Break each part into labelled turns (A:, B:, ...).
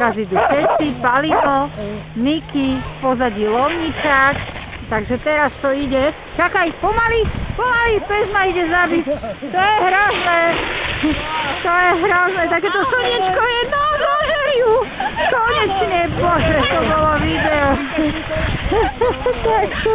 A: teraz idú všetci, Palino, Niky, v pozadí Lovničák, takže teraz to ide. Čakaj, pomaly, pes ma ide zabiť. To je hrozné. Takéto slniečko je na zážeriu. Konečne, bože, to bolo video. Tak to...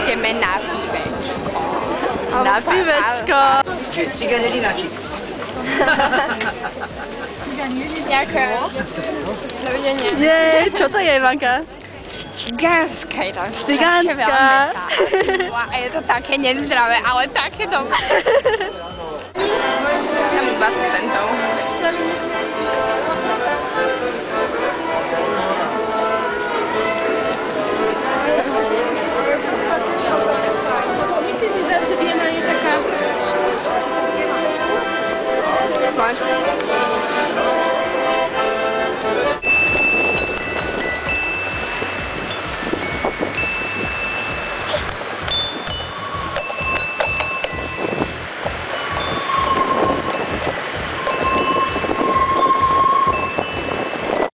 B: Ideme na pivečko.
C: Na pivečko.
D: Ciganelinačík.
B: Ďakujem. Dovidenia.
C: Nie, čo to je, Ivanka?
B: Cigánska je tam
C: Cigánska.
B: strašne veľa mesa. A je to také nezdravé, ale také dobré. Tam 20 centov. Myslíš si, že by je na nej taká... Máš?